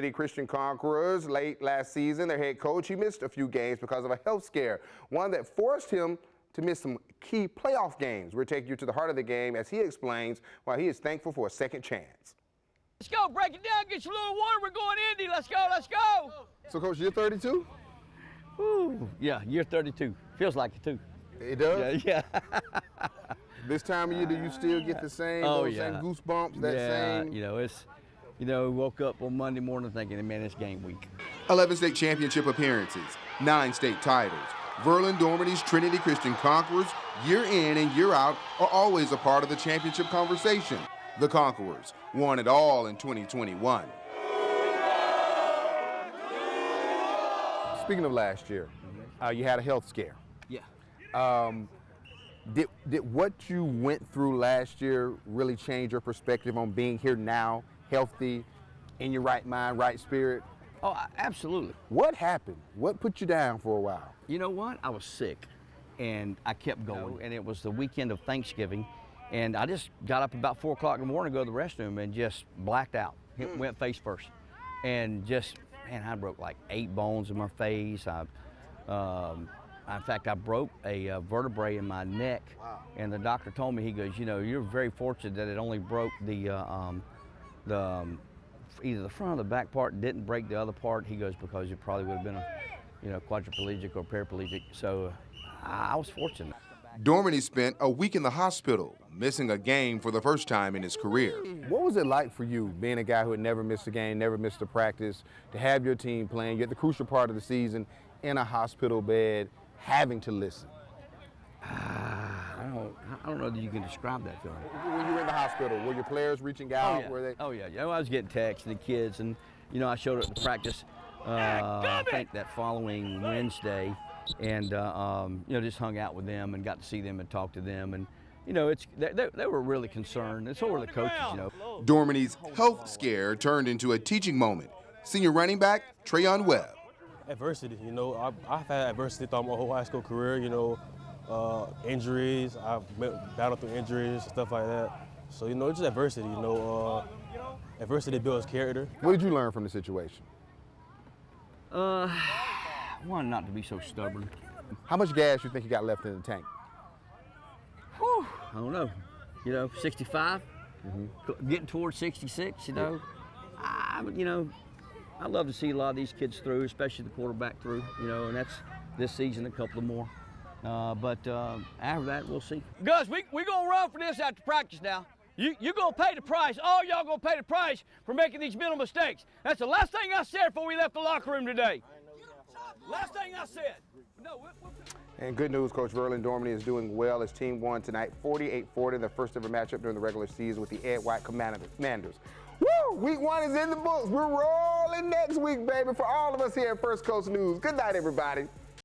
Trinity Christian Conquerors late last season, their head coach, he missed a few games because of a health scare, one that forced him to miss some key playoff games. We're taking you to the heart of the game as he explains why he is thankful for a second chance. Let's go, break it down, get you a little water, we're going Indy, let's go, let's go. So, Coach, you're 32? Ooh, yeah, you're 32. Feels like it, too. It does? Yeah. This time of year, do you still get the same, same goosebumps, same? Woke up on Monday morning thinking, man, it's game week. 11 state championship appearances, 9 state titles. Verlin Dormity's Trinity Christian Conquerors, year in and year out, are always a part of the championship conversation. The Conquerors won it all in 2021. Speaking of last year, you had a health scare. Yeah. Did what you went through last year really change your perspective on being here now, healthy, in your right mind, right spirit? Oh, absolutely. What happened? What put you down for a while? You know what? I was sick, and I kept going, and it was the weekend of Thanksgiving, and I just got up about 4 o'clock in the morning to go to the restroom and just blacked out. Went face first, and just, man, I broke like 8 bones in my face. In fact, I broke a vertebrae in my neck, and the doctor told me, he goes, you're very fortunate that it only broke either the front or the back part, didn't break the other part. He goes, because you probably would have been a quadriplegic or paraplegic. So I was fortunate. Dormity spent a week in the hospital, missing a game for the first time in his career. What was it like for you, being a guy who had never missed a game, never missed a practice, to have your team playing, you at the crucial part of the season, in a hospital bed, having to listen? I don't know that you can describe that feeling. When you were in the hospital, were your players reaching out? Oh yeah. I was getting texts and the kids, and I showed up to practice. I think that following Wednesday, and just hung out with them and got to see them and talk to them, and they were really concerned, and so were the coaches. Dormity's health scare turned into a teaching moment. Senior running back Trayon Webb. Adversity, I've had adversity throughout my whole high school career, injuries, I've battled through injuries, stuff like that. So, it's just adversity, adversity builds character. What did you learn from the situation? One, not to be so stubborn. How much gas you think you got left in the tank? Whew, I don't know, 65, getting towards 66, I'd love to see a lot of these kids through, especially the quarterback through, and that's this season, a couple of more. But after that, we'll see. Gus, we gonna run for this after practice now. You gonna pay the price. All y'all gonna pay the price for making these mental mistakes. That's the last thing I said before we left the locker room today. Last thing I said. No. And good news, Coach Verlin Dormity is doing well. His team won tonight, 48-40, their first ever matchup during the regular season with the Ed White Commanders. Woo! Week 1 is in the books. We're rolling next week, baby, for all of us here at First Coast News. Good night, everybody.